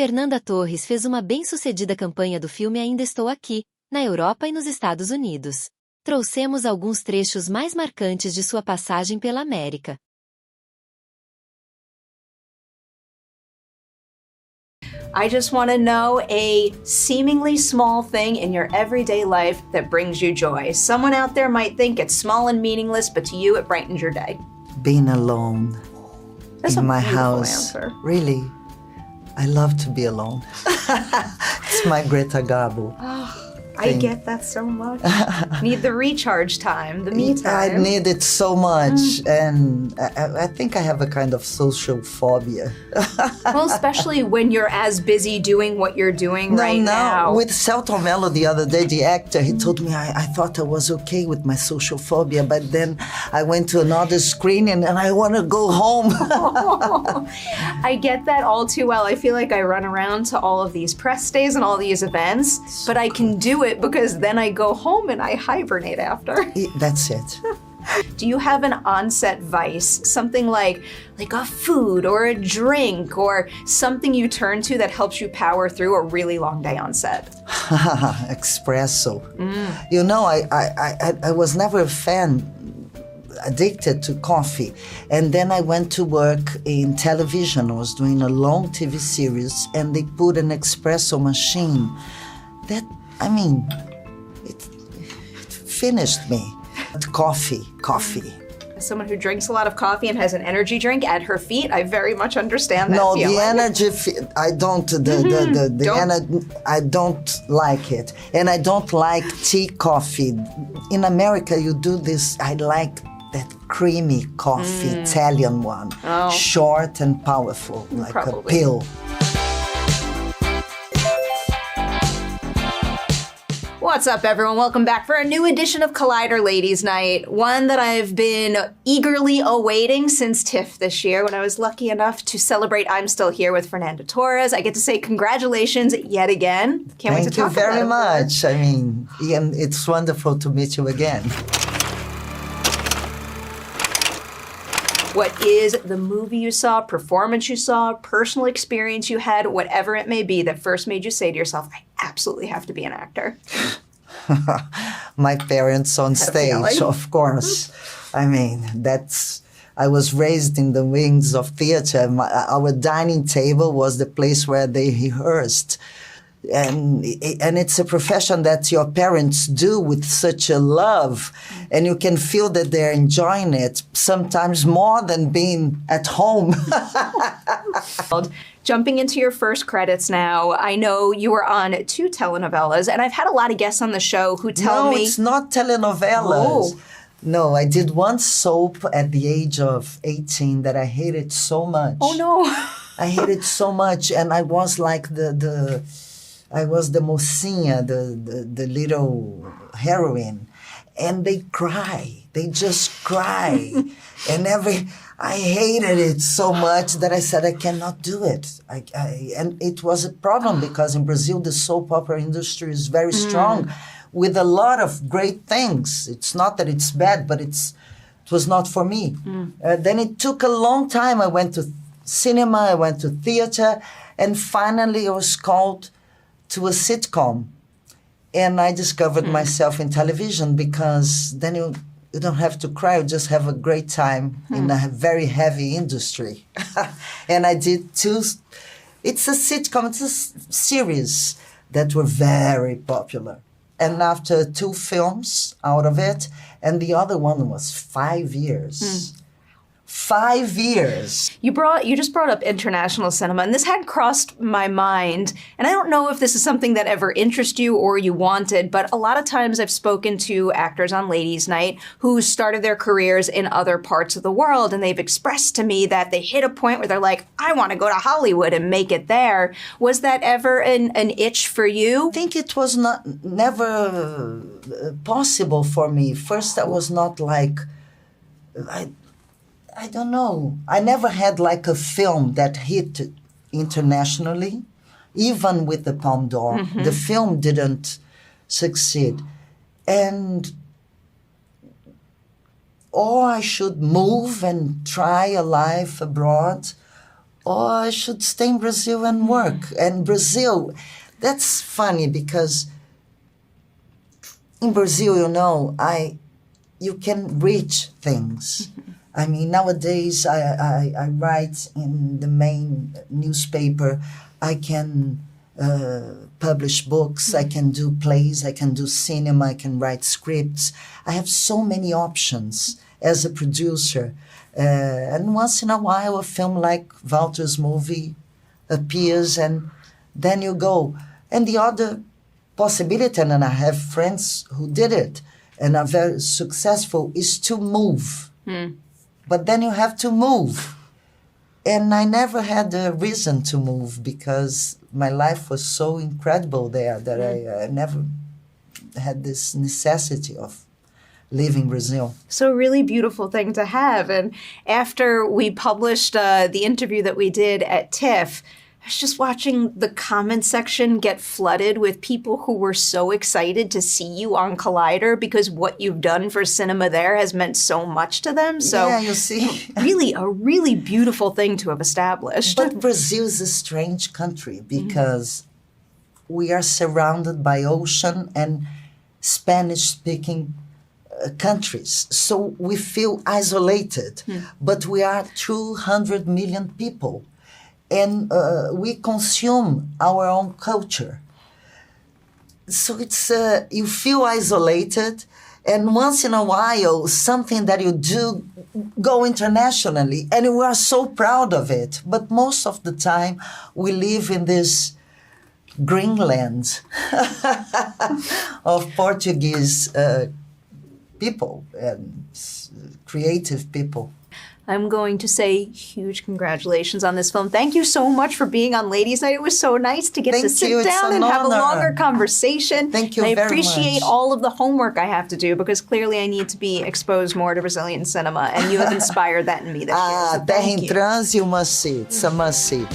Fernanda Torres fez uma bem-sucedida campanha do filme Ainda Estou Aqui, na Europa e nos Estados Unidos. Trouxemos alguns trechos mais marcantes de sua passagem pela América. I just want to know a seemingly small thing in your everyday life that brings you joy. Someone out there might think it's small and meaningless, but to you it brightens your day. Being alone in my house. Answer. Really, I love to be alone. It's my Greta Garbo. I get that so much. Need the recharge time, the me time. I need it so much, and I think I have a kind of social phobia. Well, especially when you're as busy doing what you're doing now. With Celton Mello the other day, the actor, he told me I thought I was okay with my social phobia, but then I went to another screening and I want to go home. I get that all too well. I feel like I run around to all of these press days and all these events, but I can do it because then I go home and I hibernate after. That's it. Do you have an on-set vice? Something like a food or a drink or something you turn to that helps you power through a really long day on set? Espresso. You know, I was never a fan, addicted to coffee. And then I went to work in television. I was doing a long TV series and they put an espresso machine that, I mean, it finished me. Coffee. As someone who drinks a lot of coffee and has an energy drink at her feet, I very much understand that feeling. The energy, I don't, I don't like it. And I don't like tea coffee. In America, you do this, I like that creamy coffee, Italian one. Oh. Short and powerful, like Probably. a pill. What's up, everyone? Welcome back for a new edition of Collider Ladies Night, one that I've been eagerly awaiting since TIFF this year when I was lucky enough to celebrate I'm Still Here with Fernanda Torres. I get to say congratulations yet again. Can't wait to talk about it. Thank you very much. I mean, Ian, it's wonderful to meet you again. What is the movie you saw, performance you saw, personal experience you had, whatever it may be, that first made you say to yourself, I absolutely have to be an actor? My parents on stage, of course. I mean, I was raised in the wings of theater. Our dining table was the place where they rehearsed. And it's a profession that your parents do with such a love, and you can feel that they're enjoying it, sometimes more than being at home. Jumping into your first credits now, I know you were on 2 telenovelas, and I've had a lot of guests on the show who tell me... No, it's not telenovelas. Oh. No, I did one soap at the age of 18 that I hated so much. Oh, no. I hated so much, and I was like I was the mocinha, the little heroine, and they cry. They just cry. And I hated it so much that I said, I cannot do it. And it was a problem because in Brazil, the soap opera industry is very strong with a lot of great things. It's not that it's bad, but it was not for me. Then it took a long time. I went to cinema, I went to theater, and finally I was called to a sitcom. And I discovered myself in television because then you don't have to cry, you just have a great time in a very heavy industry. And I did 2, it's a sitcom, it's a series that were very popular. And after 2 films out of it, and the other one was 5 years. 5 years. You just brought up international cinema, and this had crossed my mind. And I don't know if this is something that ever interested you or you wanted, but a lot of times I've spoken to actors on Ladies Night who started their careers in other parts of the world, and they've expressed to me that they hit a point where they're like, I want to go to Hollywood and make it there. Was that ever an itch for you? I think it was never possible for me. First, I was not like... I don't know. I never had like a film that hit internationally, even with the Palme d'Or. The film didn't succeed. And or I should move and try a life abroad, or I should stay in Brazil and work. And Brazil, that's funny because in Brazil, you can reach things. I mean, nowadays I write in the main newspaper. I can publish books, I can do plays, I can do cinema, I can write scripts. I have so many options as a producer. And once in a while, a film like Walter's movie appears, and then you go. And the other possibility, and I have friends who did it and are very successful, is to move. But then you have to move. And I never had a reason to move because my life was so incredible there that I never had this necessity of leaving Brazil. So a really beautiful thing to have. And after we published the interview that we did at TIFF, I was just watching the comment section get flooded with people who were so excited to see you on Collider because what you've done for cinema there has meant so much to them. So yeah, you see. Really, a really beautiful thing to have established. But Brazil is a strange country because we are surrounded by ocean and Spanish-speaking countries. So we feel isolated, but we are 200 million people. And we consume our own culture. So it's you feel isolated, and once in a while, something that you do go internationally, and we are so proud of it. But most of the time, we live in this Greenland of Portuguese people and creative people. I'm going to say huge congratulations on this film. Thank you so much for being on Ladies' Night. It was so nice to get to sit down and have a longer conversation. Thank you very much. I appreciate all of the homework I have to do because clearly I need to be exposed more to Brazilian cinema, and you have inspired that in me this year. So Terra em Transe, you must see. It's a must see.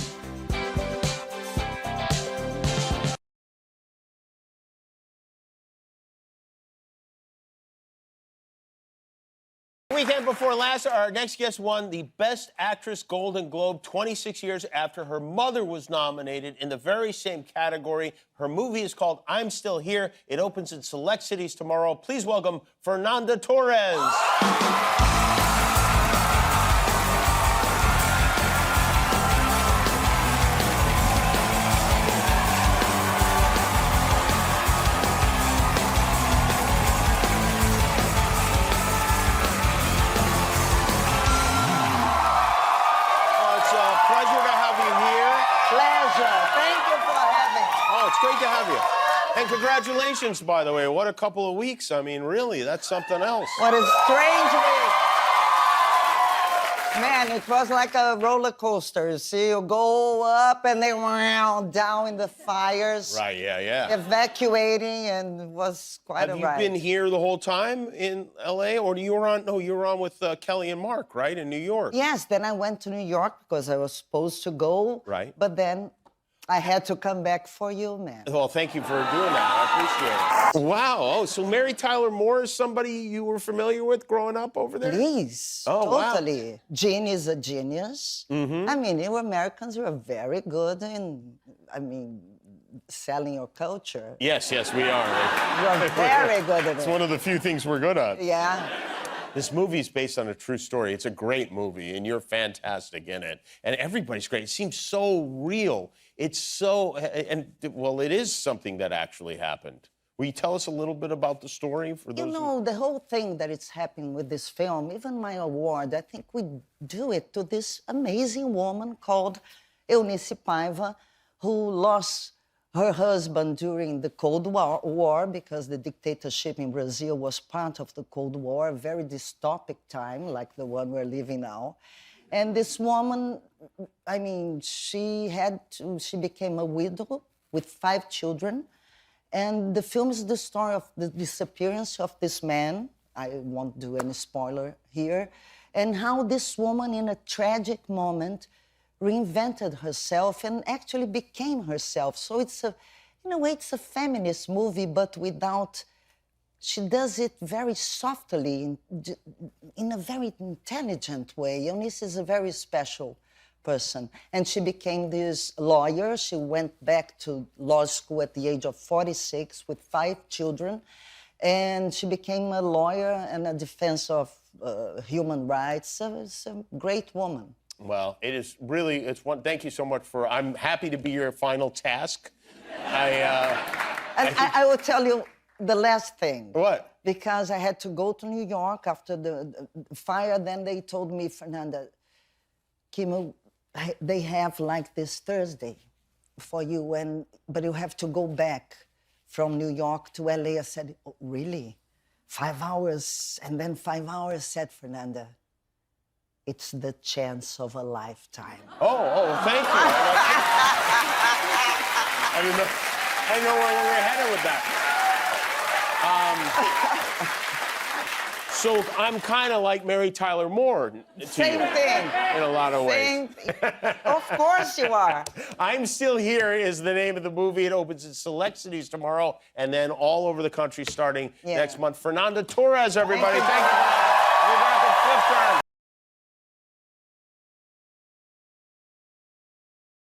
Weekend before last, our next guest won the Best Actress Golden Globe 26 years after her mother was nominated in the very same category. Her movie is called I'm Still Here. It opens in select cities tomorrow. Please welcome Fernanda Torres. Great to have you. And congratulations, by the way. What a couple of weeks. I mean, really, that's something else. What a strange week. Man, it was like a roller coaster. See, you go up and then down in the fires. Right, yeah. Evacuating, and it was quite a ride. Have you been here the whole time in L.A., or you were on with Kelly and Mark, right, in New York? Yes, then I went to New York because I was supposed to go. Right. But then I had to come back for you, man. Well, thank you for doing that. I appreciate it. Wow. Oh, so Mary Tyler Moore is somebody you were familiar with growing up over there? Please. Oh, totally. Wow. Gene is a genius. I mean, you Americans are very good in, selling your culture. Yes, we are. You're very good at it. It's one of the few things we're good at. Yeah. This movie is based on a true story. It's a great movie, and you're fantastic in it. And everybody's great. It seems so real. It's so, well, it is something that actually happened. Will you tell us a little bit about the story for those? You know, the whole thing that is happening with this film, even my award, I think we do it to this amazing woman called Eunice Paiva, who lost her husband during the Cold War because the dictatorship in Brazil was part of the Cold War, a very dystopic time like the one we're living now. And this woman, she became a widow with 5 children. And the film is the story of the disappearance of this man. I won't do any spoiler here. And how this woman, in a tragic moment, reinvented herself and actually became herself. So it's in a way, it's a feminist movie, but she does it very softly, in a very intelligent way. Eunice is a very special person. And she became this lawyer. She went back to law school at the age of 46 with 5 children. And she became a lawyer and a defense of human rights. So it's a great woman. Well, it is really, thank you so much for, I'm happy to be your final task. I will tell you the last thing. What? Because I had to go to New York after the fire. Then they told me, Fernanda, Kim, they have like this Thursday for you, but you have to go back from New York to LA. I said, oh, really? 5 hours? And then 5 hours, said Fernanda, it's the chance of a lifetime. Oh, thank you. I didn't know where we were headed with that. So I'm kind of like Mary Tyler Moore to Same you, thing. in a lot of ways. Same thing. Of course you are. I'm Still Here is the name of the movie. It opens in select cities tomorrow and then all over the country starting next month. Fernanda Torres, everybody. Thank you. We're back at Fifth Turn.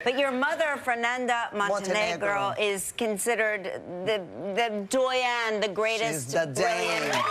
But your mother, Fernanda Montenegro, is considered the doyenne, the greatest, she's the brilliant. dame.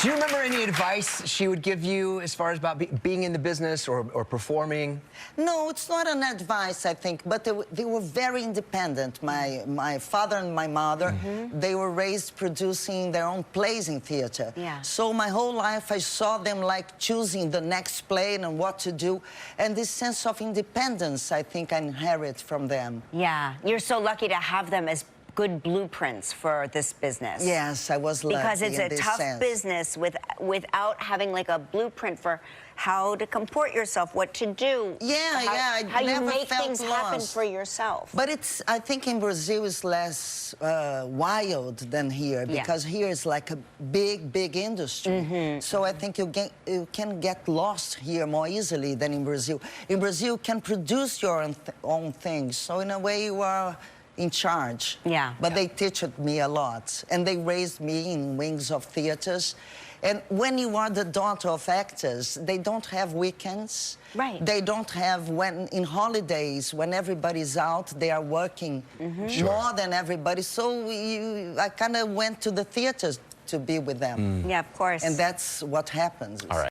Do you remember any advice she would give you as far as about being in the business or performing? No, it's not an advice, I think, but they were very independent. My father and my mother, they were raised producing their own plays in theater. Yeah. So my whole life I saw them like choosing the next play and what to do. And this sense of independence, I think I inherit from them. Yeah, you're so lucky to have them as good blueprints for this business. Yes, I was lucky. Because it's in a this tough sense. business without having like a blueprint for how to comport yourself, what to do. How you make things happen for yourself. But I think in Brazil it's less wild than here, because here it's like a big industry. So I think you can get lost here more easily than in Brazil. In Brazil, you can produce your own things. So in a way, you are in charge. But they taught me a lot. And they raised me in wings of theaters. And when you are the daughter of actors, they don't have weekends. Right. They don't have, in holidays, when everybody's out, they are working more than everybody. So I kind of went to the theaters to be with them. Yeah, of course. And that's what happens. All right.